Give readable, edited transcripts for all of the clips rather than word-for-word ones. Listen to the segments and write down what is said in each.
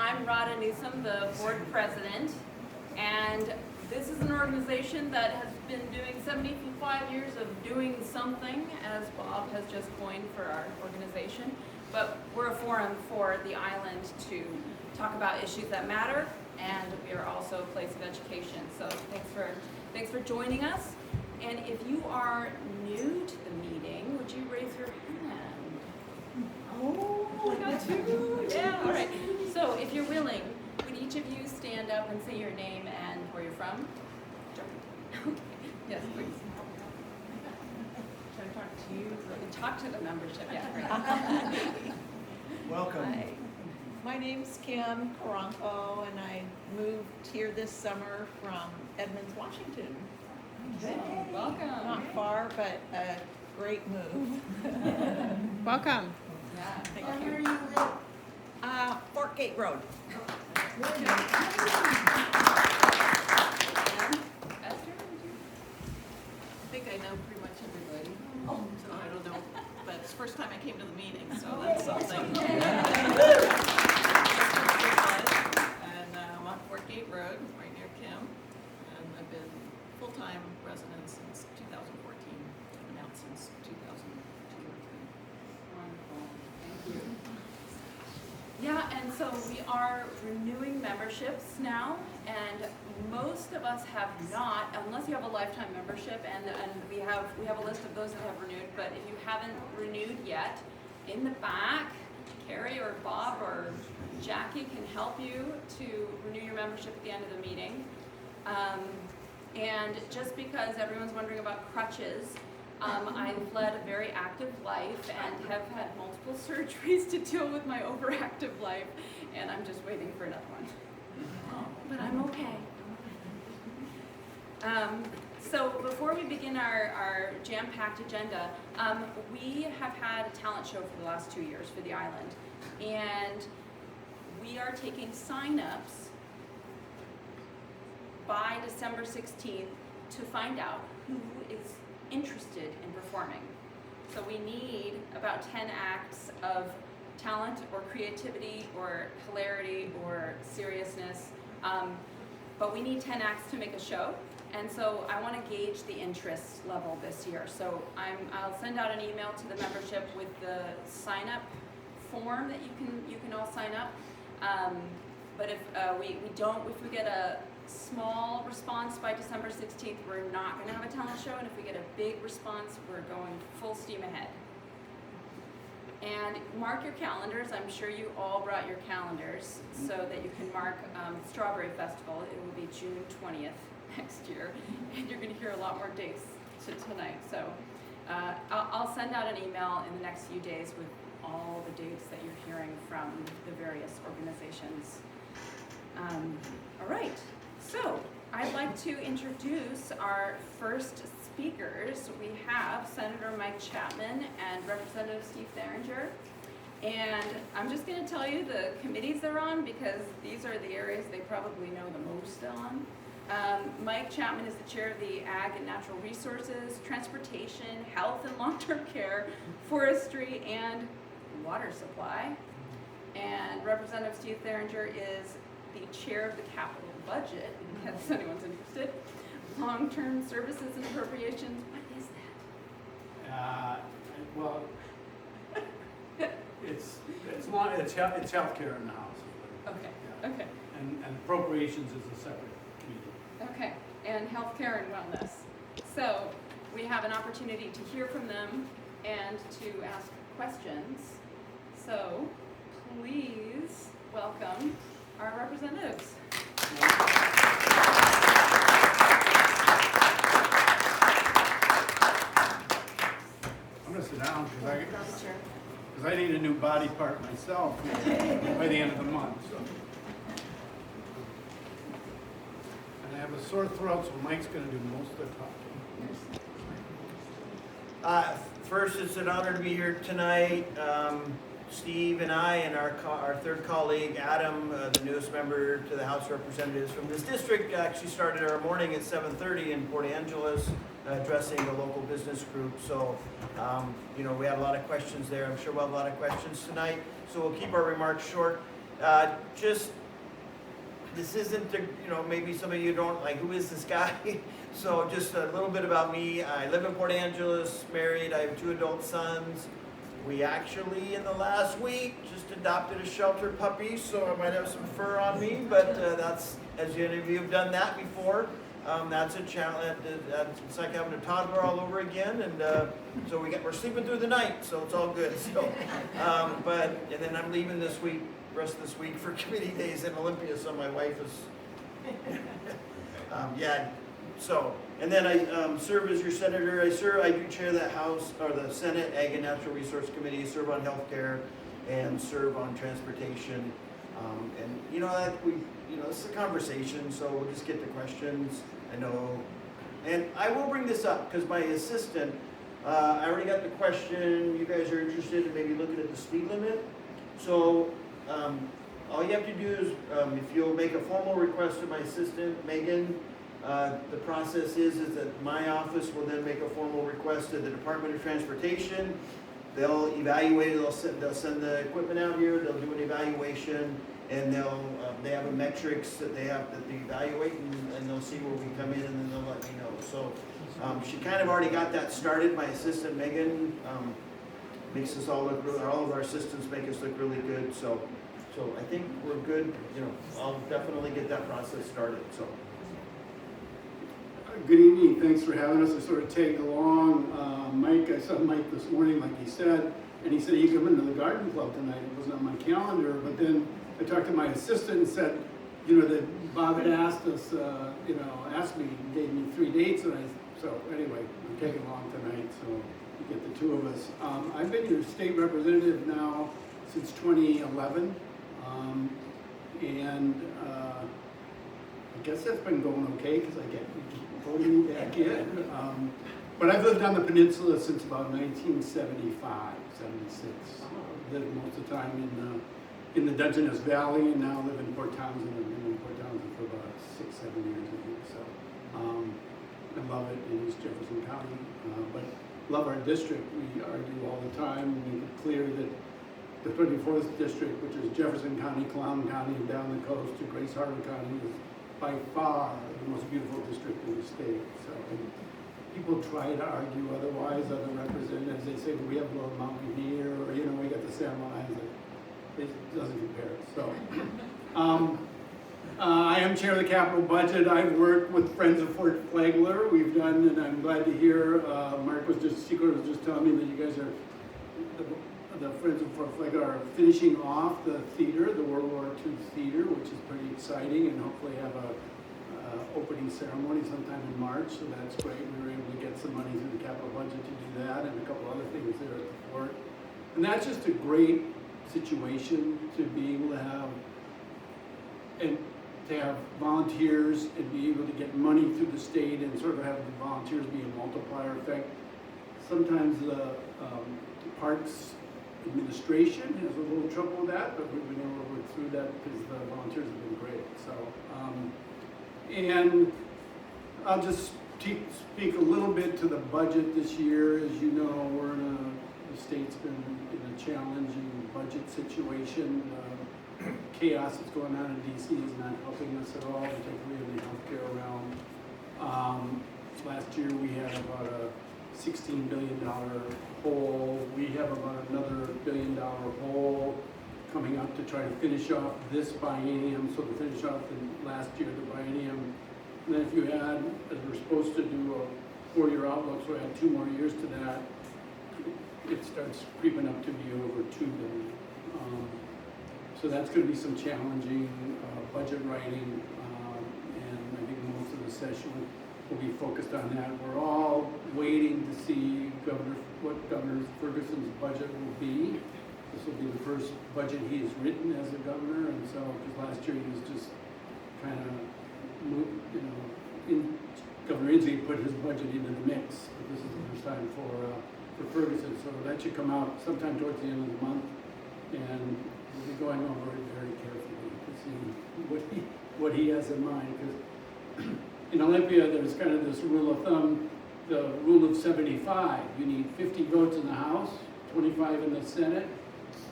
I'm Rhoda Newsom, the board president, and this is an organization that has been doing 75 years of doing something, as Bob has just coined for our organization. But we're a forum for the island to talk about issues that matter, and we are also a place of education. So thanks for joining us. And if you are new to the meeting, would you raise your hand? Oh, I got two. Yeah, all right. So if you're willing, would each of you stand up and say your name and where you're from? Okay. Yes, please. Should I talk to you? Talk to the membership, yeah. Great. Welcome. Hi. My name's Kim Karanko, and I moved here this summer from Edmonds, Washington. Okay. Welcome. Not far, but a great move. Welcome. Yeah. Thank Where you. do you live? Fort Gate Road. Esther, would you? I think I know pretty much everybody, so I don't know, but it's the first time I came to the meeting, so that's something. And I'm on Fort Gate Road, right near Kim, and I've been full-time resident since 2014. I've been out since 2002 or 3. Wonderful. Thank you. Yeah, and so we are renewing memberships now, and most of us have not, unless you have a lifetime membership, and we have a list of those that have renewed. But if you haven't renewed yet, in the back, Carrie or Bob or Jackie can help you to renew your membership at the end of the meeting. And just because everyone's wondering about crutches, I've led a very active life and have had multiple surgeries to deal with my overactive life, and I'm just waiting for another one. But I'm okay. So before we begin our jam-packed agenda, we have had a talent show for the last 2 years for the island, and we are taking sign-ups by December 16th to find out who is interested in performing. So we need about 10 acts of talent or creativity or hilarity or seriousness, but we need 10 acts to make a show, and so I want to gauge the interest level this year. So I'll send out an email to the membership with the sign-up form that you can all sign up. But if we get a small response by December 16th, we're not going to have a talent show, and if we get a big response, we're going full steam ahead. And mark your calendars. I'm sure you all brought your calendars so that you can mark Strawberry Festival. It will be June 20th next year, and you're going to hear a lot more dates tonight. So I'll send out an email in the next few days with all the dates that you're hearing from the various organizations. All right. So, I'd like to introduce our first speakers. We have Senator Mike Chapman and Representative Steve Tharinger. And I'm just going to tell you the committees they're on because these are the areas they probably know the most on. Mike Chapman is the chair of the Ag and Natural Resources, Transportation, Health and Long-Term Care, Forestry, and Water Supply. And Representative Steve Tharinger is the chair of the Capital Budget, in case anyone's interested. Long-term services and appropriations. What is that? Well, it's healthcare in the house. Okay. Yeah. Okay. And appropriations is a separate committee. Okay. And healthcare and wellness. So we have an opportunity to hear from them and to ask questions. So please welcome our representatives. I'm going to sit down because I need a new body part myself by the end of the month. So. And I have a sore throat, so Mike's going to do most of the talking. First, it's an honor to be here tonight. Steve and I and our third colleague, Adam, the newest member to the House of Representatives from this district, actually started our morning at 7:30 in Port Angeles, addressing the local business group. So, we had a lot of questions there. I'm sure we'll have a lot of questions tonight. So we'll keep our remarks short. Just, this isn't, maybe some of you don't, like, who is this guy? So just a little bit about me. I live in Port Angeles, married, I have 2 adult sons. We actually, in the last week, just adopted a shelter puppy, so I might have some fur on me, but that's, as any of you have done that before, that's a challenge. It's like having a toddler all over again, and so we're sleeping through the night, so it's all good. So, and then I'm leaving this week, rest of this week for committee days in Olympia, so my wife is, So, and then I serve as your senator. I do chair the House, or the Senate Ag and Natural Resource Committee, serve on healthcare, and serve on transportation. This is a conversation, so we'll just get to questions. I know, and I will bring this up because my assistant, I already got the question. You guys are interested in maybe looking at the speed limit. So, all you have to do is, if you'll make a formal request to my assistant, Megan, the process is that my office will then make a formal request to the Department of Transportation. They'll evaluate it, they'll send the equipment out here, they'll do an evaluation, and they have a metrics that they evaluate, and they'll see where we come in, and then they'll let me know. So she kind of already got that started. My assistant Megan makes us all look really, all of our assistants make us look really good. So I think we're good. I'll definitely get that process started. So. Good evening, thanks for having us. I sort of tagged along. Mike, I saw Mike this morning, like he said, and he said he'd come into the garden club tonight. It wasn't on my calendar, but then I talked to my assistant and said, that Bob had asked us, asked me, gave me 3 dates, and so anyway, I'm tagging along tonight, so we get the 2 of us. I've been your state representative now since 2011, and I guess that's been going okay because I get voting back in. But I've lived on the peninsula since about 1975, 76. Lived most of the time in the Dungeness Valley, and now live in Port Townsend. I've been in Port Townsend for about 6-7 years, I think. So I love it in East Jefferson County, but love our district. We argue all the time. We make it clear that the 24th district, which is Jefferson County, Clown County, and down the coast to Grace Harbor County, is by far the most beautiful district in the state. So people try to argue otherwise, other representatives, they say, well, we have Lord Mountain here, or, we got the San Juans. It doesn't compare. So I am chair of the capital budget. I've worked with Friends of Fort Flagler. We've done, and I'm glad to hear, Mark was just telling me that you guys are, the Friends of Fort Flagler are finishing off the theater, the World War II theater, which is pretty exciting, and hopefully have a opening ceremony sometime in March, so that's great. We were able to get some money through the capital budget to do that, and a couple other things there at the fort. And that's just a great situation to be able to have volunteers and be able to get money through the state and sort of have the volunteers be a multiplier effect. Sometimes the parks administration has a little trouble with that, but we've been able to work through that because the volunteers have been great. So, and I'll just speak a little bit to the budget this year. As you know, the state's been in a challenging budget situation. Chaos that's going on in DC is not helping us at all, particularly in the healthcare realm. Last year we had about a $16 billion hole. We have about another $1 billion hole coming up to try to finish off this biennium, so to finish off the last year of the biennium. And then if you add, as we're supposed to do a 4-year outlook, so add 2 more years to that, it starts creeping up to be over $2 billion. So that's going to be some challenging budget writing, and I think most of the session will be focused on that. We're all waiting to see what Governor Ferguson's budget will be. This will be the first budget he has written as a governor, and so, because last year he was just kind of, Governor Inslee put his budget into the mix, but this is the first time for Ferguson, so that should come out sometime towards the end of the month, and we'll be going over it very carefully to see what he has in mind, because in Olympia there's kind of this rule of thumb, the rule of 75. You need 50 votes in the House, 25 in the Senate,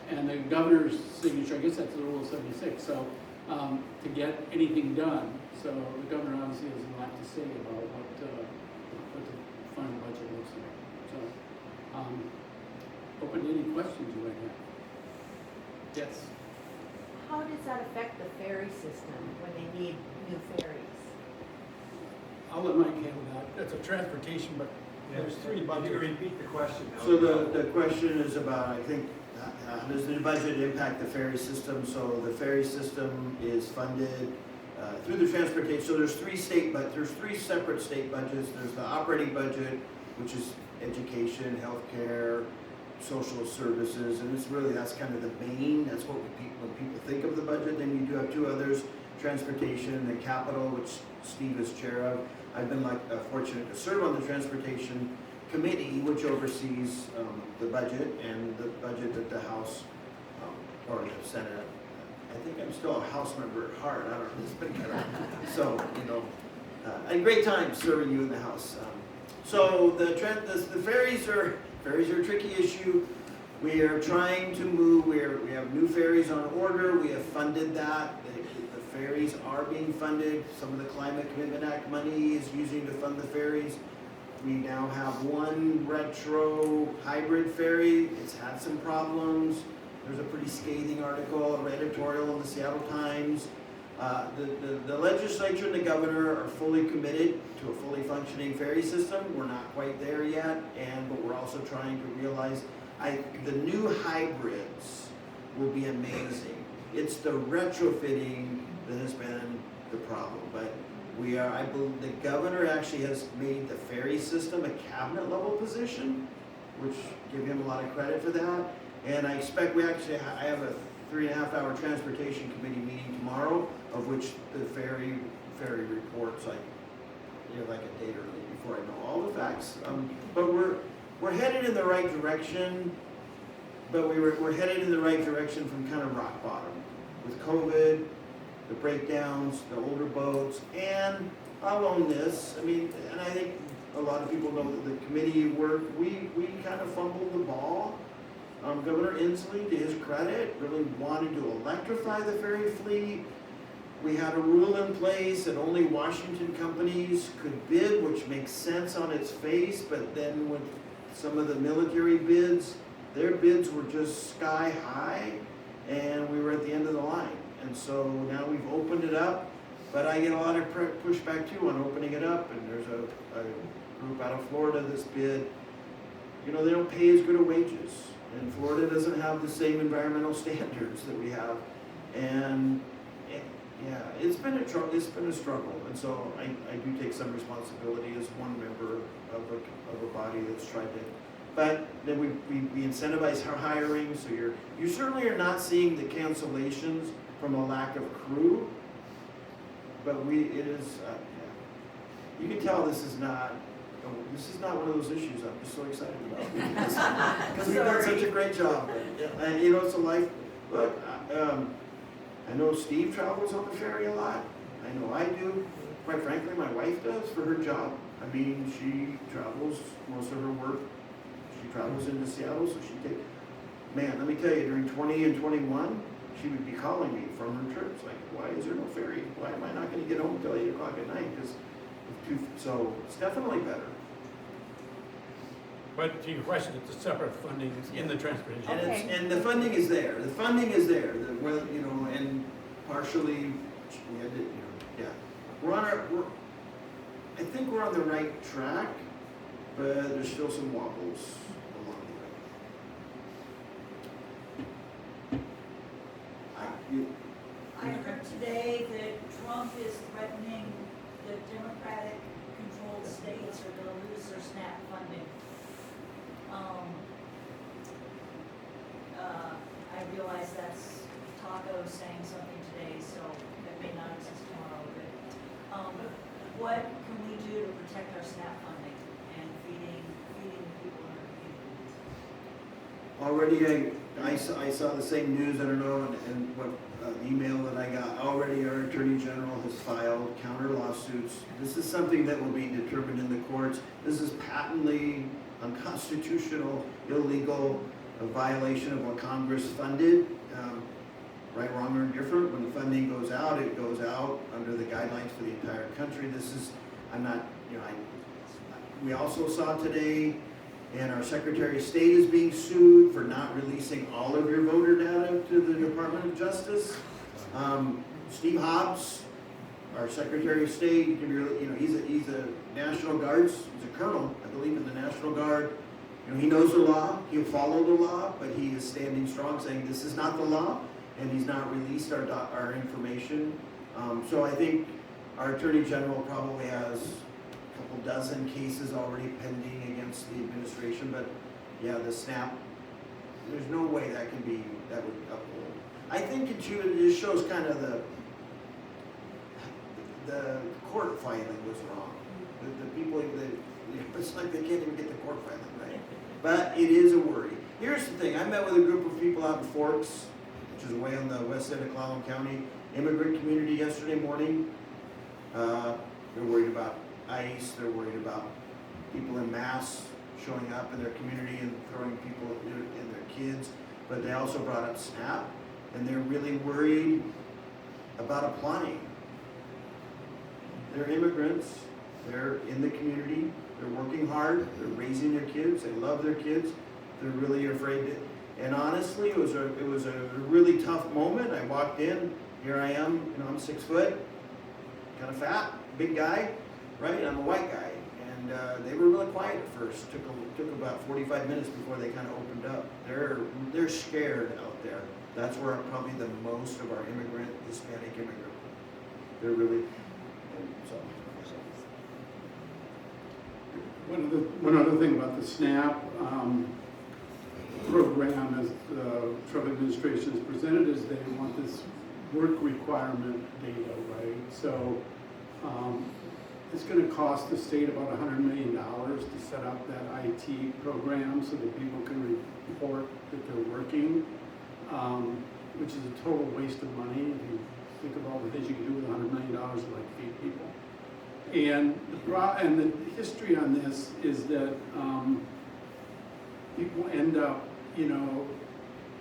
and the governor's signature, I guess that's the Rule 76, so, to get anything done. So the governor obviously has a lot to say about what the final budget looks like. So, open to any questions you might have. Yes? How does that affect the ferry system when they need new ferries? I'll let Mike handle that. It's a transportation, but there's three If you budgets. repeat the question. So the question is about, I think, how does the budget impact the ferry system? So the ferry system is funded through the transportation. So there's three separate state budgets. There's the operating budget, which is education, healthcare, social services, and it's really, that's kind of the main, that's what when people think of the budget. Then you do have two others, transportation and capital, which Steve is chair of. I've been fortunate to serve on the transportation committee, which oversees the budget and the budget that the House or the Senate. I think I'm still a House member at heart. I don't know. It's been kind of, so, you know, a great time serving you in the House. So the ferries are a tricky issue. We are trying to move. We have new ferries on order. We have funded that. The ferries are being funded. Some of the Climate Commitment Act money is using to fund the ferries. We now have one retro hybrid ferry. It's had some problems. There's a pretty scathing article, an editorial in the Seattle Times. The legislature and the governor are fully committed to a fully functioning ferry system. We're not quite there yet, but we're also trying to realize the new hybrids will be amazing. It's the retrofitting that has been the problem, but I believe the governor actually has made the ferry system a cabinet level position, which give him a lot of credit for that. And I expect I have a 3.5-hour transportation committee meeting tomorrow, of which the ferry reports like a day early before I know all the facts. But we're headed in the right direction. But we're headed in the right direction from kind of rock bottom with COVID, the breakdowns, the older boats, and I'll own this. I mean, and I think a lot of people know that the committee work, we kind of fumbled the ball. Governor Inslee, to his credit, really wanted to electrify the ferry fleet. We had a rule in place that only Washington companies could bid, which makes sense on its face, but then with some of the military bids, their bids were just sky high, and we were at the end of the line. And so now we've opened it up, but I get a lot of pushback too on opening it up, and there's a group out of Florida that's bid. You know, they don't pay as good a wages, and Florida doesn't have the same environmental standards that we have, and yeah, it's been a struggle, and so I do take some responsibility as one member of a body that's tried to. But then we incentivize our hiring, so you certainly are not seeing the cancellations from a lack of crew, but it is. Yeah. You can tell this is not one of those issues I'm just so excited about because we've done such a great job. And you know, it's a life. Look, I know Steve travels on the ferry a lot. I know I do. Quite frankly, my wife does for her job. I mean, she travels most of her work. She travels into Seattle, so man, let me tell you, during 20 and 21, she would be calling me from her trips, like, why is there no ferry? Why am I not going to get home until 8 o'clock at night? So it's definitely better. But to your question, it's a separate funding in the transportation. And, Okay. and the funding is there. The funding is there. And partially, we had to, yeah. I think we're on the right track, but there's still some wobbles along the way. I heard today that Trump is threatening the Democratic-controlled states are going to lose their SNAP funding. I realize that's Taco saying something today, so that may not exist tomorrow, but what can we do to protect our SNAP funding and feeding the people in our community? Already, I saw the same news, I don't know, and what email that I got. Already our Attorney General has filed counter lawsuits. This is something that will be determined in the courts. This is patently unconstitutional, illegal. a violation of what Congress funded. Right, wrong, or indifferent, when the funding goes out, it goes out under the guidelines for the entire country. This is, I'm not, you know, we also saw today, and our Secretary of State is being sued for not releasing all of your voter data to the Department of Justice. Steve Hobbs, our Secretary of State, you know, he's a National Guard, he's a colonel, I believe, in the National Guard. You know, he knows the law, he'll follow the law, but he is standing strong, saying this is not the law, and he's not released our information. So I think our Attorney General probably has a couple dozen cases already pending against the administration, but yeah, the SNAP, there's no way that would uphold. I think it just shows kind of the court filing was wrong. The people, it's like they can't even get the court filing right. But it is a worry. Here's the thing, I met with a group of people out in Forks, which is away on the west end of Clallam County, immigrant community yesterday morning. They're worried about ICE, they're worried about people in mass showing up in their community and throwing people in their kids, but they also brought up SNAP, and they're really worried about applying. They're immigrants, they're in the community, they're working hard, they're raising their kids, they love their kids, they're really afraid to. And honestly, it was a really tough moment. I walked in, here I am, you know, I'm 6 foot, kind of fat, big guy, right? I'm a white guy. And they were really quiet at first. Took about 45 minutes before they kind of opened up. They're scared out there. That's where probably the most of our Hispanic immigrant. They're really, so. One other thing about the SNAP program, as the Trump administration has presented, is they want this work requirement data, right? So it's going to cost the state about $100 million to set up that IT program so that people can report that they're working, which is a total waste of money. If you think of all the things you can do with $100 million to like feed people. And the history on this is that people end up, you know,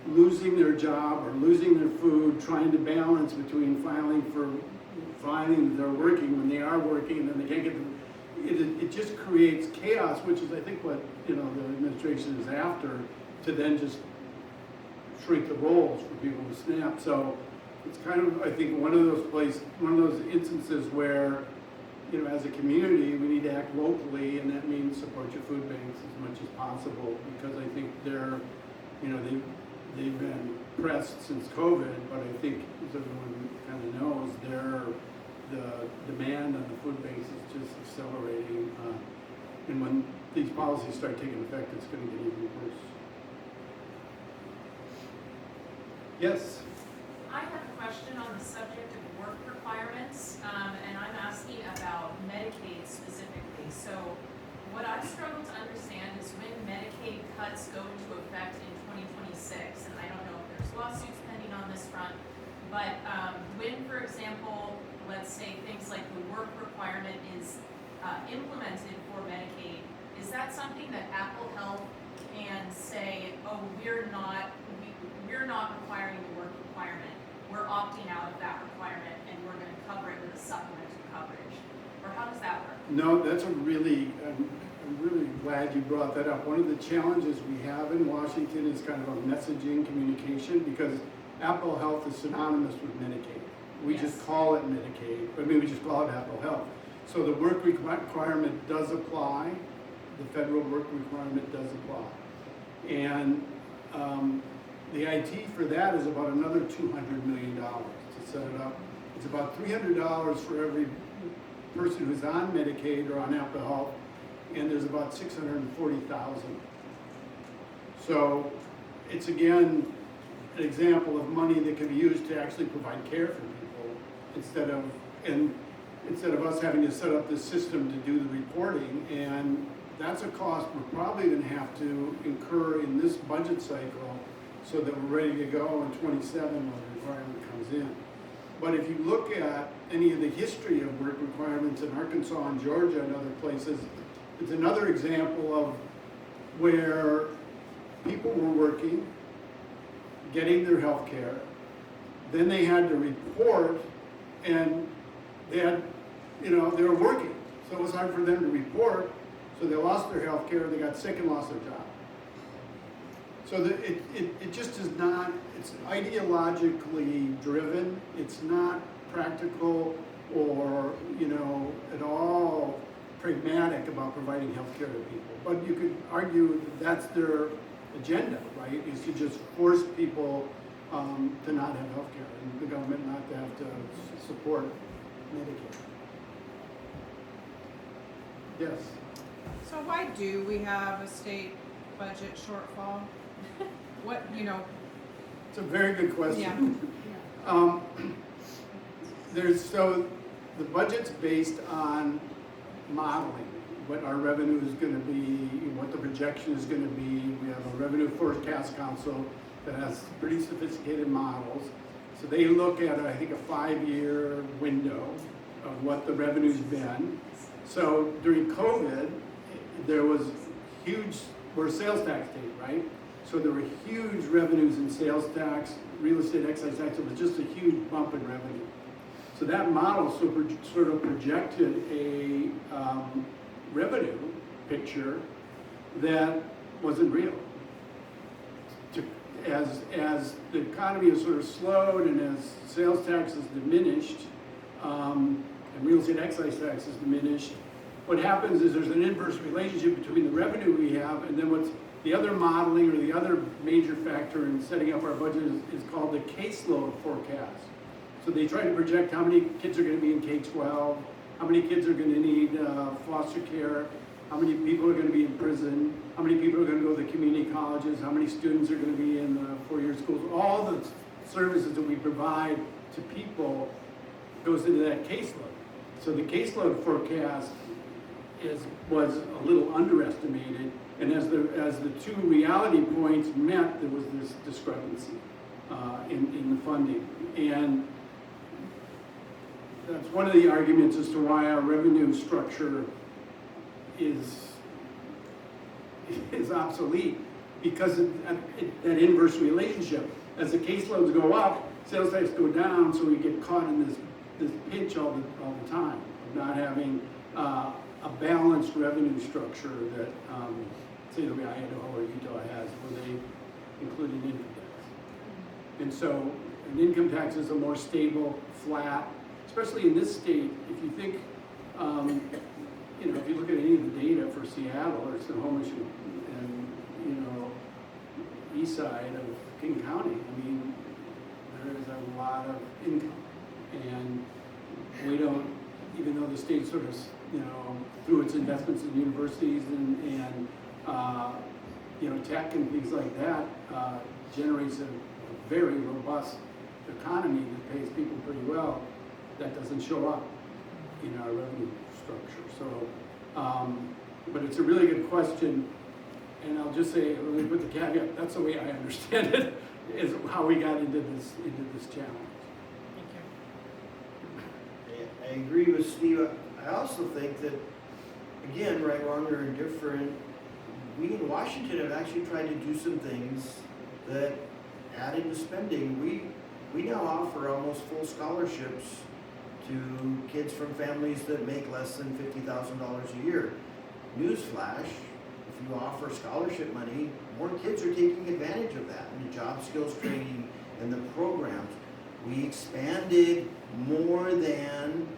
losing their job or losing their food, trying to balance between filing that they're working when they are working, and then they can't get them. It just creates chaos, which is, I think, what, you know, the administration is after, to then just shrink the rolls for people to SNAP. So it's kind of, I think, one of those instances where, you know, as a community, we need to act locally, and that means support your food banks as much as possible, because I think they're, you know, they've been pressed since COVID, but I think, as everyone kind of knows, the demand on the food banks is just accelerating, and when these policies start taking effect, it's going to get even worse. Yes? I have a question on the subject of work requirements, and I'm asking about Medicaid specifically. So what I've struggled to understand is when Medicaid cuts go into effect in 2026, and I don't know if there's lawsuits pending on this front, but when, for example, let's say things like the work requirement is implemented for Medicaid, is that something that Apple Health can say, oh, we're not requiring the work requirement, we're opting out of that requirement, and we're going to cover it with a supplemental coverage? Or how does that work? No, that's I'm really glad you brought that up. One of the challenges we have in Washington is kind of a messaging communication, because Apple Health is synonymous with Medicaid. We just call it Medicaid, I mean, we just call it Apple Health. So the work requirement does apply, the federal work requirement does apply. And the IT for that is about another $200 million to set it up. It's about $300 for every person who's on Medicaid or on Apple Health, and there's about 640,000. So it's, again, an example of money that can be used to actually provide care for people instead of us having to set up this system to do the reporting. And that's a cost we're probably going to have to incur in this budget cycle, so that we're ready to go in 27 when the requirement comes in. But if you look at any of the history of work requirements in Arkansas and Georgia and other places, it's another example of where people were working, getting their health care, then they had to report, and they had, they were working. So it was hard for them to report, so they lost their health care, they got sick and lost their job. So it just is not, it's ideologically driven, it's not practical or, at all pragmatic about providing health care to people. But you could argue that that's their agenda, right, is to just force people to not have health care and the government not to have to support Medicare. Yes? So why do we have a state budget shortfall? What, It's a very good question. Yeah. So the budget's based on modeling, what our revenue is going to be, what the projection is going to be. We have a revenue forecast council that has pretty sophisticated models. So they look at, I think, a 5-year window of what the revenue's been. So during COVID, there was huge, we're a sales tax state, right? So there were huge revenues in sales tax, real estate excise tax. It was just a huge bump in revenue. So that model sort of projected a revenue picture that wasn't real. As the economy has sort of slowed and as sales tax has diminished, and real estate excise tax has diminished, what happens is there's an inverse relationship between the revenue we have and then what's the other modeling or the other major factor in setting up our budget is called the caseload forecast. So they try to project how many kids are going to be in K-12, how many kids are going to need foster care, how many people are going to be in prison, how many people are going to go to the community colleges, how many students are going to be in 4-year schools. All the services that we provide to people goes into that caseload. So the caseload forecast was a little underestimated, and as the two reality points met, there was this discrepancy in the funding. And that's one of the arguments as to why our revenue structure is obsolete, because that inverse relationship. As the caseloads go up, sales tax go down, so we get caught in this pinch all the time of not having a balanced revenue structure that, say, the way Idaho or Utah has, where they include an income tax. And so an income tax is a more stable, flat, especially in this state. If you think, if you look at any of the data for Seattle or Snohomish and east side of King County, I mean, there is a lot of income, and we don't, even though the state sort of, through its investments in universities and tech and things like that, generates a very robust economy that pays people pretty well. That doesn't show up in our revenue structure. So, but it's a really good question, and I'll just say, let me put the caveat, that's the way I understand it, is how we got into this challenge. I agree with Steve. I also think that, again, right, wrong, or indifferent, we in Washington have actually tried to do some things that add into spending. We now offer almost full scholarships to kids from families that make less than $50,000 a year. Newsflash, if you offer scholarship money, more kids are taking advantage of that in the job skills training and the programs. We expanded more than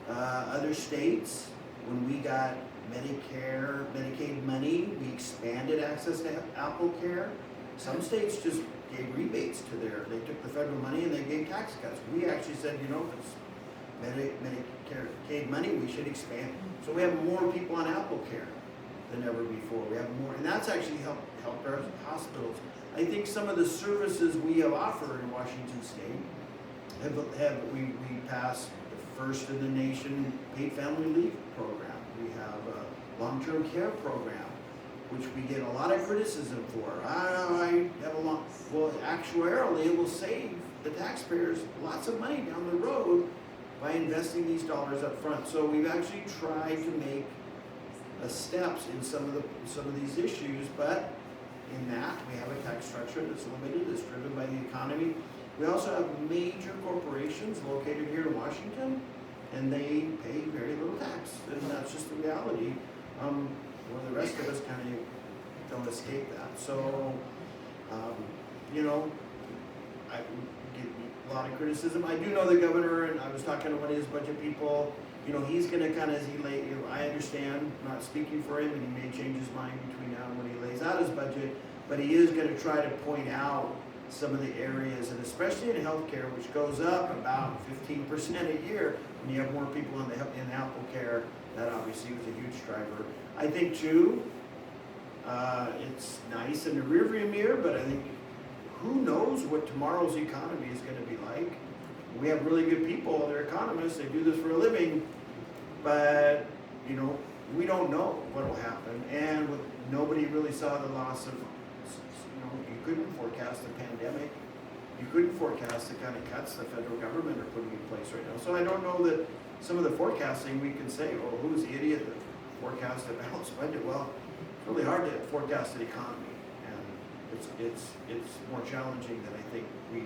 other states. When we got Medicare, Medicaid money, we expanded access to Apple Care. Some states just gave rebates to they took the federal money and they gave tax cuts. We actually said, if it's Medicaid money, we should expand. So we have more people on Apple Care than ever before. We have more, and that's actually helped our hospitals. I think some of the services we have offered in Washington State we passed the first in the nation paid family leave program. We have a long-term care program, which we get a lot of criticism for. I have well, actuarially, it will save the taxpayers lots of money down the road by investing these dollars up front. So we've actually tried to make steps in some of these issues, but in that. We have a tax structure that's limited, that's driven by the economy. We also have major corporations located here in Washington, and they pay very little tax, and that's just the reality. Where the rest of us kind of don't escape that. So, you know, I get a lot of criticism. I do know the governor, and I was talking to one of his budget people. You know, he's going to kind of, I understand, not speaking for him, and he may change his mind between now and when he lays out his budget, but he is going to try to point out some of the areas, and especially in healthcare, which goes up about 15% a year when you have more people in Apple Care. That obviously was a huge driver. I think too, it's nice in the rearview mirror, but I think who knows what tomorrow's economy is going to be like. We have really good people, they're economists, they do this for a living, but you know, we don't know what will happen. And nobody really saw the loss of, you know, you couldn't forecast the pandemic. You couldn't forecast the kind of cuts the federal government are putting in place right now. So I don't know that some of the forecasting we can say, well, who's the idiot that forecast a balanced budget? Well, it's really hard to forecast an economy, and it's more challenging than I think we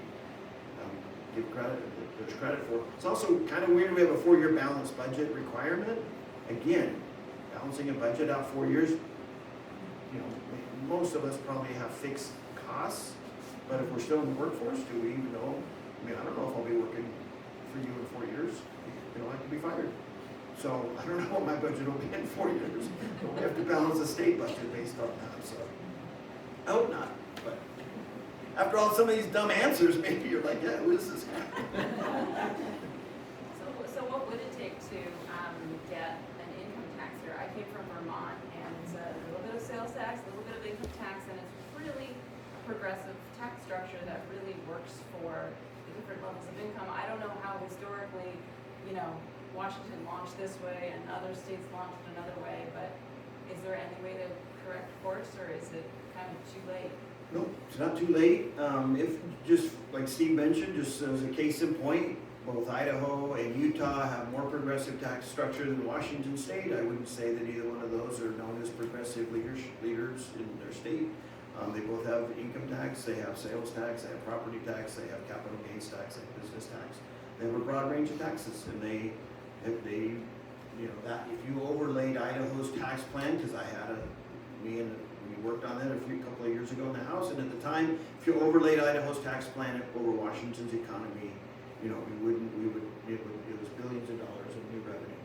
give credit. There's credit for. It's also kind of weird. We have a 4-year balanced budget requirement. Again, balancing a budget out 4 years. You know, most of us probably have fixed costs, but if we're still in the workforce, do we even know? I mean, I don't know if I'll be working for you in 4 years. You know, I could be fired. So I don't know what my budget will be in 4 years. But we have to balance the state budget based on that. So I hope not. But after all some of these dumb answers, maybe you're like, yeah, who is this guy? So what would it take to get an income tax here? I came from Vermont, and it's a little bit of sales tax, a little bit of income tax, and it's really a progressive tax structure that really works for the different levels of income. I don't know how historically, you know, Washington launched this way and other states launched another way, but is there any way to correct course, or is it kind of too late? No, it's not too late. If just like Steve mentioned, just as a case in point, both Idaho and Utah have more progressive tax structure than Washington State. I wouldn't say that either one of those are known as progressive leaders in their state. They both have income tax, they have sales tax, they have property tax, they have capital gains tax, they have business tax. They have a broad range of taxes, and you know, that if you overlaid Idaho's tax plan, because we worked on that a couple of years ago in the House, and at the time, if you overlaid Idaho's tax plan over Washington's economy, you know, it was billions of dollars of new revenue.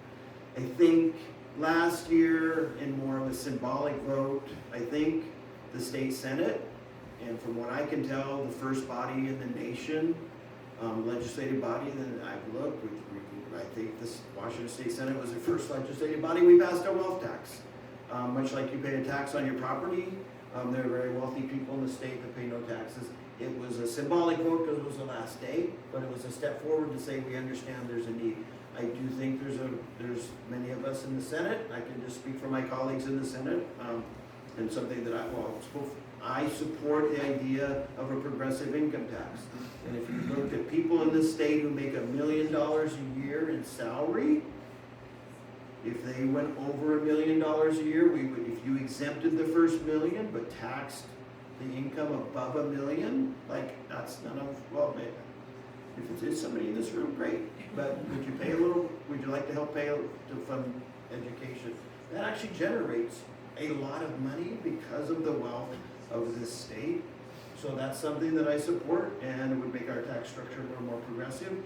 I think last year, in more of a symbolic vote, I think the state Senate, and from what I can tell, the first body in the nation, legislative body that I've looked, I think this Washington State Senate was the first legislative body we passed a wealth tax. Much like you pay a tax on your property, there are very wealthy people in the state that pay no taxes. It was a symbolic vote because it was the last day, but it was a step forward to say we understand there's a need. I do think there's many of us in the Senate. I can just speak for my colleagues in the Senate, and something that I support the idea of a progressive income tax. And if you look at people in this state who make $1 million a year in salary, if they went over $1 million a year, we would, if you exempted the first $1 million but taxed the income above $1 million, like that's none of, well, if it's somebody in this room, great. But would you like to help pay to fund education? That actually generates a lot of money because of the wealth of this state. So that's something that I support, and it would make our tax structure a little more progressive.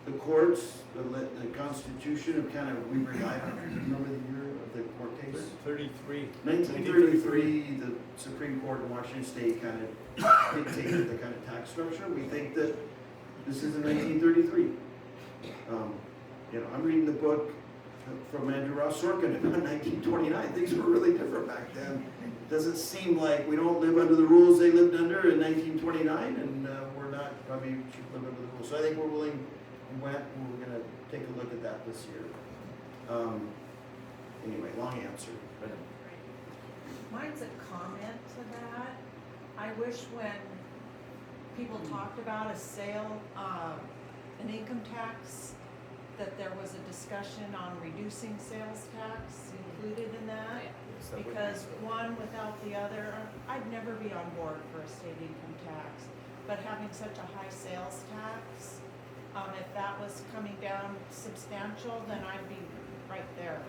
The courts, the Constitution of kind of, we relied on, remember the year of the court case? 33. 1933, the Supreme Court in Washington State kind of dictated the kind of tax structure. We think that this is in 1933. You know, I'm reading the book from Andrew Ross Sorkin about 1929. Things were really different back then. It doesn't seem like we don't live under the rules they lived under in 1929, and we're not probably should live under the rules. So I think we're willing. We're going to take a look at that this year. Anyway, long answer. But Mine's a comment to that. I wish when people talked about a sale, an income tax, that there was a discussion on reducing sales tax included in that. Yes, that would be Because so. one without the other, I'd never be on board for a state income tax. But having such a high sales tax, if that was coming down substantial, then I'd be right there.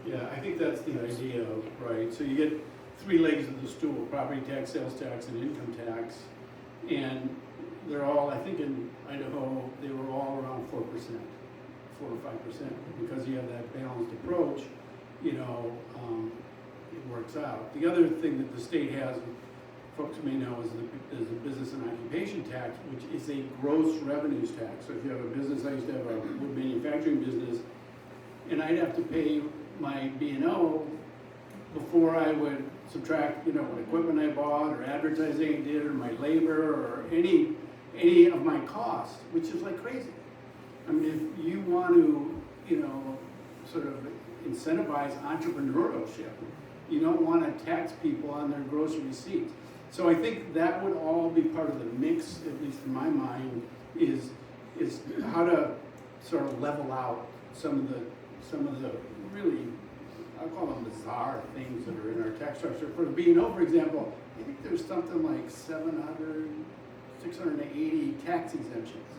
Yeah, I think that's the idea, right? So you get three legs of the stool: property tax, sales tax, and income tax. And they're all, I think in Idaho, they were all around 4%, 4 or 5%. Because you have that balanced approach, you know, it works out. The other thing that the state has, folks may know, is the business and occupation tax, which is a gross revenues tax. So if you have a business, I used to have a wood manufacturing business, and I'd have to pay my B&O before I would subtract, you know, what equipment I bought, or advertising I did, or my labor, or any of my costs, which is like crazy. I mean, if you want to, you know, sort of incentivize entrepreneurship, you don't want to tax people on their gross receipts. So I think that would all be part of the mix, at least in my mind, is how to sort of level out some of the really, I call them bizarre things that are in our tax structure. For the B&O, for example, I think there's something like 680 tax exemptions.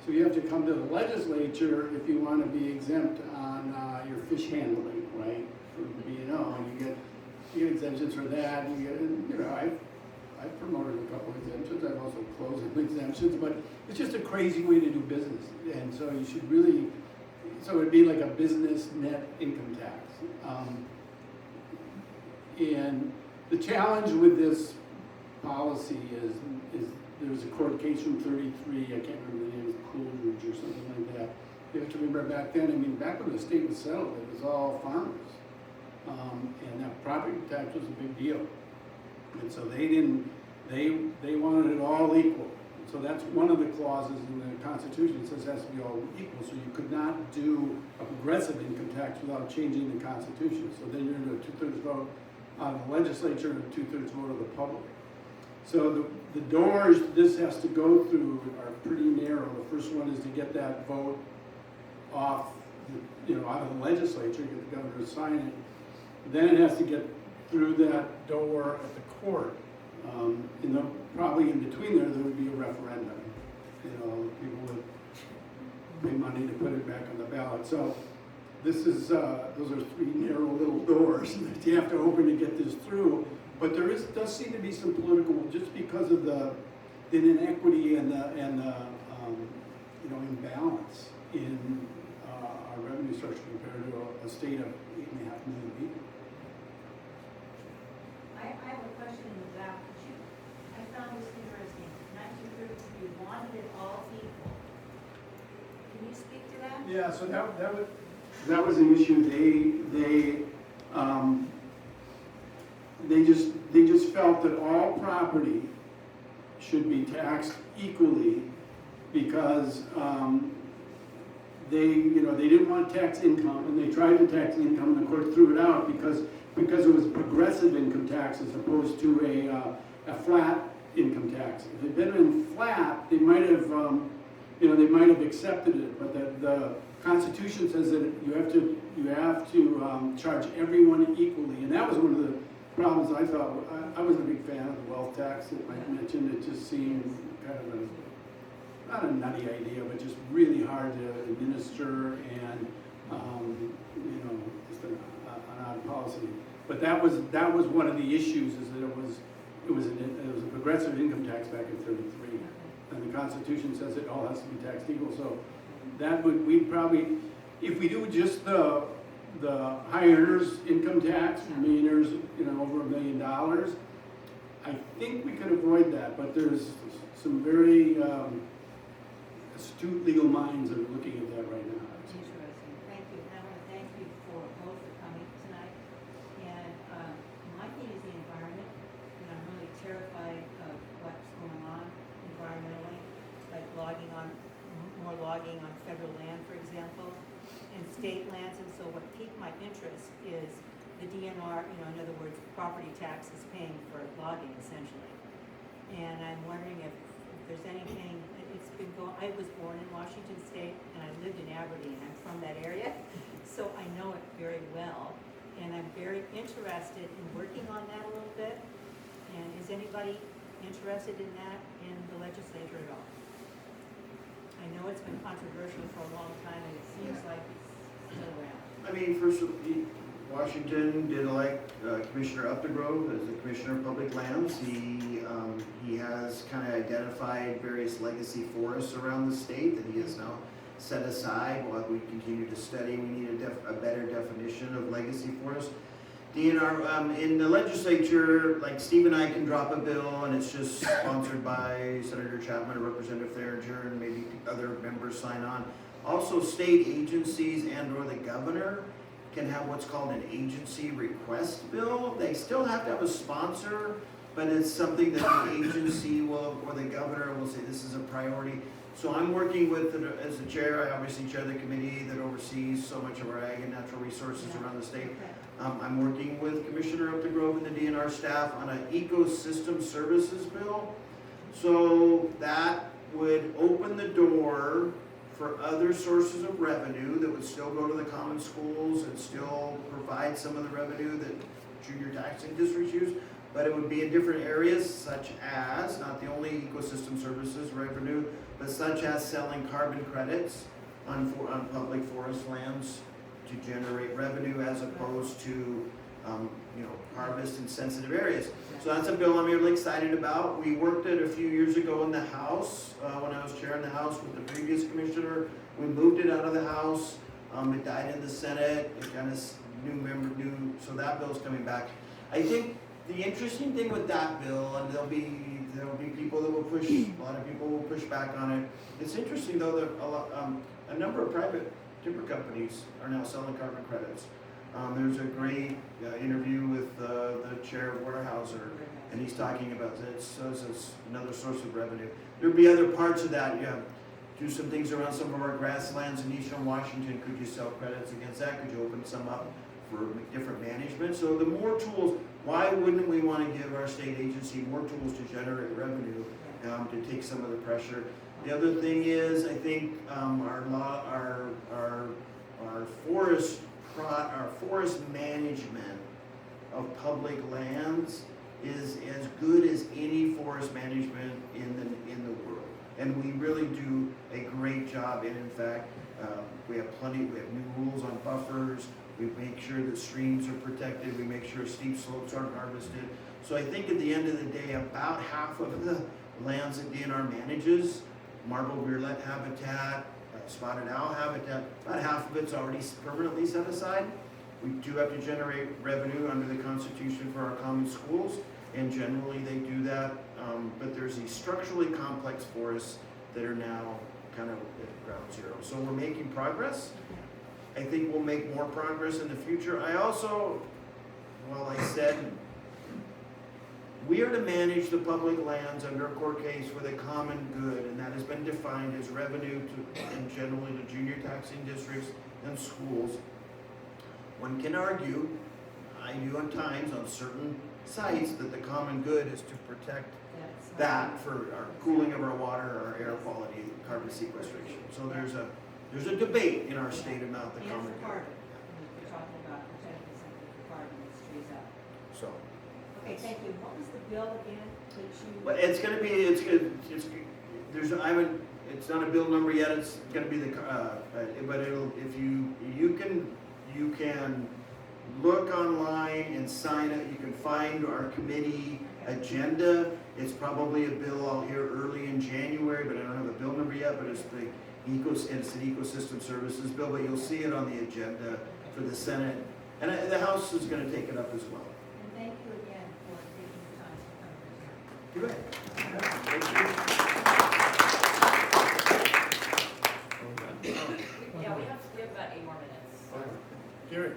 So you have to come to the legislature if you want to be exempt on your fish handling, right? For the B&O, and you get exemptions for that. You get, you know, I've promoted a couple of exemptions. I've also closed exemptions, but it's just a crazy way to do business. And so you should really, so it'd be like a business net income tax. And the challenge with this policy is there was a court case from 33, I can't remember the name, Coolidge or something like that. You have to remember back then, I mean, back when the state was settled, it was all farmers. And that property tax was a big deal. And so they wanted it all equal. So that's one of the clauses in the Constitution. It says it has to be all equal. So you could not do a progressive income tax without changing the Constitution. So then you're going to a 2/3 vote on the legislature and a 2/3 vote of the public. So the doors this has to go through are pretty narrow. The first one is to get that vote off, out of the legislature, get the governor to sign it. Then it has to get through that door at the court. Probably in between there would be a referendum. People would pay money to put it back on the ballot. So this is, those are three narrow little doors that you have to open to get this through. But does seem to be some political, just because of the inequity and the imbalance in our revenue structure compared to a state of 8.5 million people. I have a question in the back. I found this interesting. 1933, you wanted it all equal. Can you speak to that? Yeah, so that was an issue. They just felt that all property should be taxed equally because they didn't want to tax income, and they tried to tax income, and the court threw it out because it was a progressive income tax as opposed to a flat income tax. If it had been flat, they might have accepted it, but the Constitution says that you have to charge everyone equally, and that was one of the problems I thought. I wasn't a big fan of the wealth tax that Mike mentioned. It just seemed kind of not a nutty idea, but just really hard to administer and just an odd policy. But that was one of the issues, is that it was a progressive income tax back in 33, and the Constitution says it all has to be taxed equal. So that we'd probably, if we do just the high earners income tax, millionaires, over $1 million, I think we could avoid that. But there's some very astute legal minds that are looking at that right now. Interesting. Thank you. And I want to thank you both for coming tonight. And my thing is the environment, and I'm really terrified of what's going on environmentally, like more logging on federal land, for example, and state lands. And so what piqued my interest is the DNR, in other words, property tax is paying for logging essentially. And I'm wondering if there's anything, I was born in Washington State and I lived in Aberdeen. I'm from that area, so I know it very well. and I'm very interested in working on that a little bit. And is anybody interested in that in the legislature at all? I know it's been controversial for a long time, and it seems like it's still around. I mean, first, Washington did elect Commissioner Updegrove as the Commissioner of Public Lands. He has kind of identified various legacy forests around the state that he has now set aside while we continue to study. We need a better definition of legacy forests. DNR, in the legislature, like Steve and I can drop a bill and it's just sponsored by Senator Chapman or Representative Tharinger, and maybe other members sign on. Also, state agencies and or the governor can have what's called an agency request bill. They still have to have a sponsor, but it's something that the agency will, or the governor will say this is a priority. So I'm working with, as the chair, I obviously chair the committee that oversees so much of our ag and natural resources around the state. I'm working with Commissioner Updegrove and the DNR staff on an ecosystem services bill. So that would open the door for other sources of revenue that would still go to the common schools and still provide some of the revenue that junior taxing districts use, but it would be in different areas such as, not the only ecosystem services revenue, but such as selling carbon credits on public forest lands to generate revenue as opposed to harvest in sensitive areas. So that's a bill I'm really excited about. We worked it a few years ago in the House, when I was chairing the House with the previous commissioner. We moved it out of the House. It died in the Senate. It kind of so that bill's coming back. I think the interesting thing with that bill, and there'll be people that will push, a lot of people will push back on it. It's interesting though that a number of private timber companies are now selling carbon credits. There's a great interview with the chair of Weyerhaeuser, and he's talking about this as another source of revenue. There'll be other parts of that. Do some things around some of our grasslands in eastern Washington. Could you sell credits against that? Could you open some up for different management? So the more tools, why wouldn't we want to give our state agency more tools to generate revenue, to take some of the pressure? The other thing is, I think our forest management of public lands is as good as any forest management in the world, and we really do a great job. And in fact, we have new rules on buffers. We make sure that streams are protected. We make sure steep slopes aren't harvested. So I think at the end of the day, about half of the lands that DNR manages, marbled rearlet habitat, spotted owl habitat, about half of it's already permanently set aside. We do have to generate revenue under the Constitution for our common schools, and generally they do that, but there's these structurally complex forests that are now kind of at ground zero. So we're making progress. I think we'll make more progress in the future. I also, I said, we are to manage the public lands under a court case for the common good, and that has been defined as revenue and generally to junior taxing districts and schools. One can argue, I do at times on certain sites, that the common good is to protect that for our cooling of our water, our air quality, carbon sequestration. So there's a debate in our state about the common good. We're talking about protecting something for carbon that's trees up. So. Okay, thank you. What was the bill again that you? But it's gonna be, it's not a bill number yet. It's gonna be but if you can look online and sign up. You can find our committee agenda. It's probably a bill I'll hear early in January, but I don't have a bill number yet. But it's an ecosystem services bill. But you'll see it on the agenda for the Senate, and the House is going to take it up as well. And thank you again for taking the time to come here. You bet. Thank you. Yeah, we have about 8 more minutes. Gary?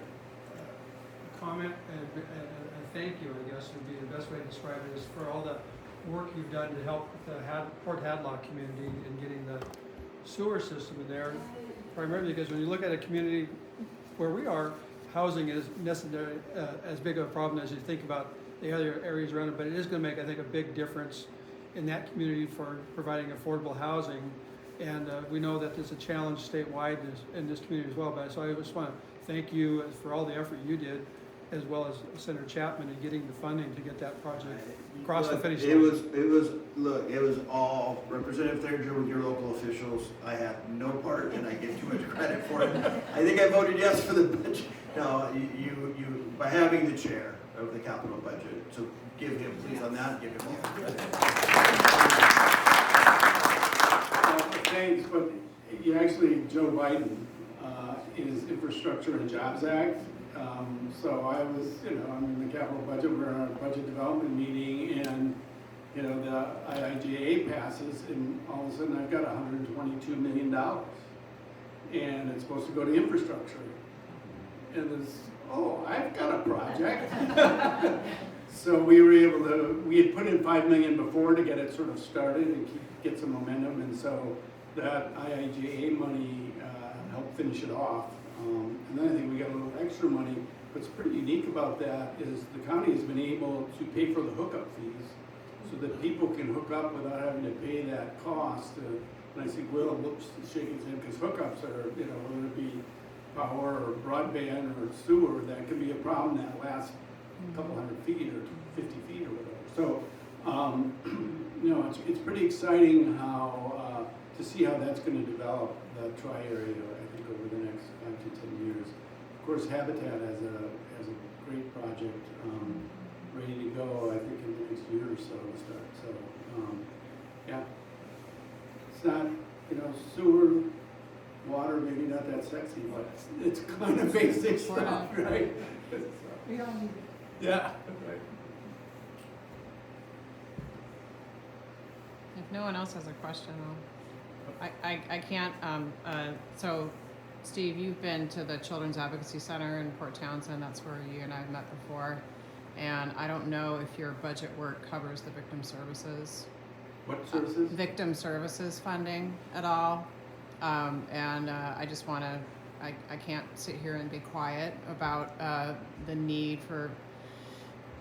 Comment and thank you, I guess, would be the best way to describe it, is for all the work you've done to help the Port Hadlock community in getting the sewer system in there. Primarily because when you look at a community where we are, housing is necessary, as big of a problem as you think about the other areas around it, but it is going to make, I think, a big difference in that community for providing affordable housing. And we know that there's a challenge statewide in this community as well. But so I just want to thank you for all the effort you did as well as Senator Chapman in getting the funding to get that project across the Look, finish it line. it was all Representative Tharinger with your local officials. I had no part and I get too much credit for it. I think I voted yes for the budget. No, you, by having the chair of the capital budget, so give him, please on that, give him all the credit. Thanks, but you actually, Joe Biden, is Infrastructure and Jobs Act. So I was, I'm in the capital budget, we're in our budget development meeting, and, the IIJA passes, and all of a sudden I've got $122 million. And it's supposed to go to infrastructure. And it's, I've got a project. So we were able to, we had put in $5 million before to get it sort of started and get some momentum, and so that IIJA money helped finish it off. And then I think we got a little extra money. What's pretty unique about that is the county has been able to pay for the hookup fees so that people can hook up without having to pay that cost. And I see Will, whoops, shaking his head, because hookups are, whether it be power or broadband or sewer, that could be a problem that lasts a couple hundred feet or 50 feet or whatever. So, it's pretty exciting how, to see how that's going to develop the tri-area, I think, over the next 5 to 10 years. Of course, Habitat has a great project ready to go, I think, in the next year or so to start. So, yeah. It's not, sewer, water, maybe not that sexy, but it's kind of basic stuff, right? We don't need Yeah. Right. If no one else has a question, I can't, so Steve, you've been to the Children's Advocacy Center in Port Townsend, that's where you and I have met before, and I don't know if your budget work covers the victim services. What services? Victim services funding at all, and I just wanna, I can't sit here and be quiet about the need for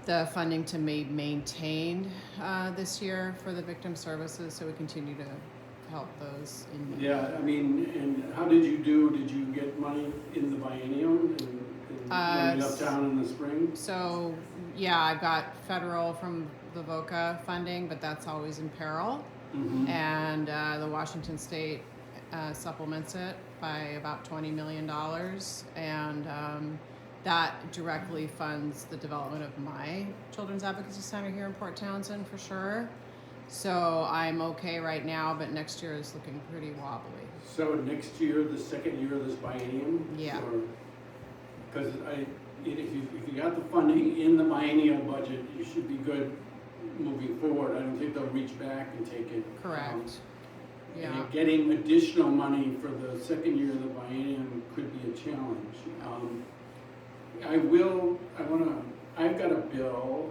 the funding to be maintained this year for the victim services, so we continue to help those in need. Yeah, I mean, and how did you do? Did you get money in the biennium and uptown in the spring? So, yeah, I've got federal from the VOCA funding, but that's always in peril. Mm-hmm. And the Washington State supplements it by about $20 million. And that directly funds the development of my Children's Advocacy Center here in Port Townsend for sure. So I'm okay right now, but next year is looking pretty wobbly. So next year, the second year of this biennium? Yeah. Because if you got the funding in the biennial budget, you should be good moving forward. I don't think they'll reach back and take it. Correct. Yeah. And getting additional money for the second year of the biennium could be a challenge. I've got a bill,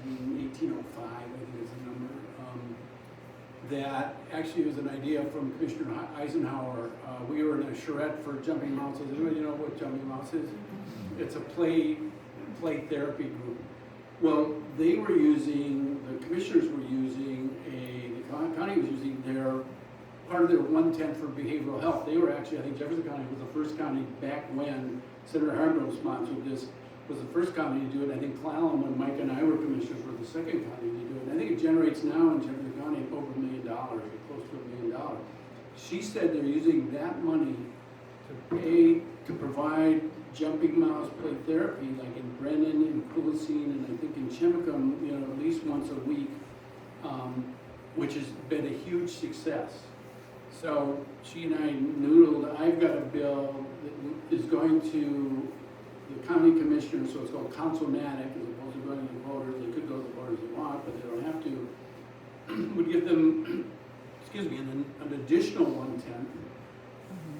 1805, I think is the number, that actually was an idea from Commissioner Eisenhower. We were in a charrette for jumping mouses. Does anybody know what jumping mouse is? It's a play therapy group. Well, they were using, the commissioners were using the county was using part of their 1/10 for behavioral health. They were actually, I think Jefferson County was the first county back when Senator Harborough sponsored this, was the first county to do it. I think Clallam, when Mike and I were commissioners, were the second county to do it. And I think it generates now in Jefferson County over $1 million, or close to $1 million. She said they're using that money to provide jumping mouse play therapy, like in Brennan and Coolacene, and I think in Chemicum, at least once a week, which has been a huge success. So she and I noodled. I've got a bill that is going to the county commissioner, so it's called councilmatic, as opposed to going to the voters. They could go to the voters if they want, but they don't have to. Would give them, an additional 1/10,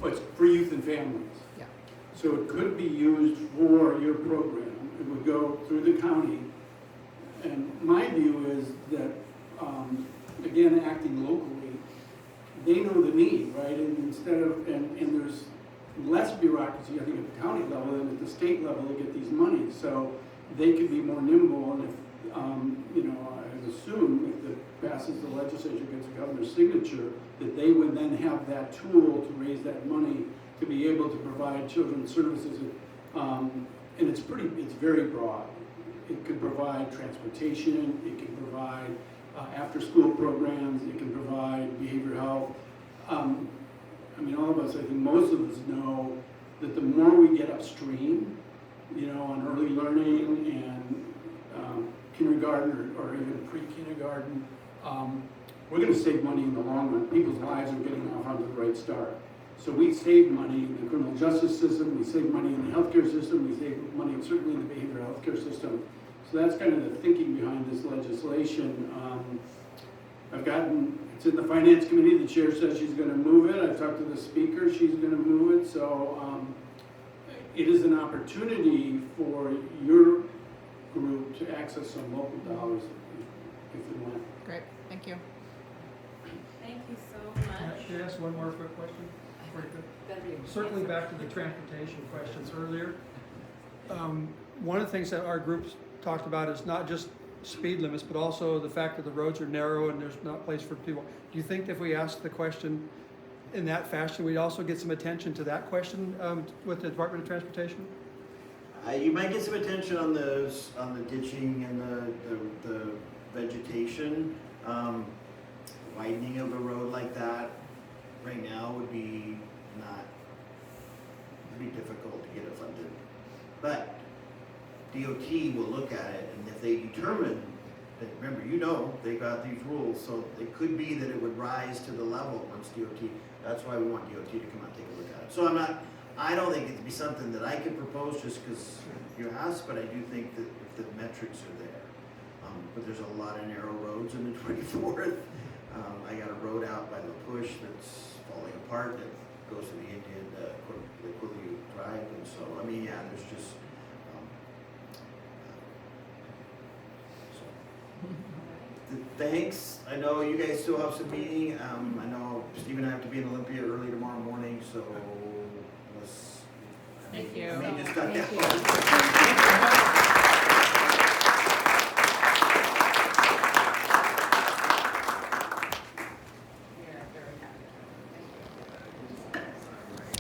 but it's for youth and families. Yeah. So it could be used for your program. It would go through the county. And my view is that, again, acting locally, they know the need, right? And instead of, and there's less bureaucracy, I think, at the county level than at the state level to get these monies. So they could be more nimble, and if, I assume if it passes the legislature, gets the governor's signature, that they would then have that tool to raise that money to be able to provide children's services. and it's very broad. It could provide transportation, it can provide after-school programs, it can provide behavioral health. I mean, all of us, I think most of us know that the more we get upstream, you know, on early learning and kindergarten or even pre-kindergarten, we're going to save money in the long run. People's lives are getting off onto the right start. So we save money in the criminal justice system, we save money in the healthcare system, we save money certainly in the behavioral healthcare system. So that's kind of the thinking behind this legislation. It's in the finance committee, the chair says she's going to move it. I've talked to the speaker, she's going to move it. So it is an opportunity for your group to access some local dollars if and when. Great, thank you. Thank you so much. Can I ask one more quick question? Before you go? Circling back to the transportation questions earlier, one of the things that our groups talked about is not just speed limits, but also the fact that the roads are narrow and there's not place for people. Do you think if we asked the question in that fashion, we'd also get some attention to that question with the Department of Transportation? You might get some attention on the ditching and the vegetation. Widening of a road like that right now would be difficult to get it funded. But DOT will look at it, and if they determine that, remember, they got these rules, so it could be that it would rise to the level once DOT, that's why we want DOT to come out and take a look at it. So I don't think it'd be something that I could propose just because you asked, but I do think that if the metrics are there. But there's a lot of narrow roads in the 24th. I got a road out by La Push that's falling apart that goes to the Indian, the Quilly Drive, and so, I mean, yeah, there's just, thanks. I know you guys still have some meeting. I know Steve and I have to be in Olympia early tomorrow morning, so let's. Thank you. I may just cut Thank that. you.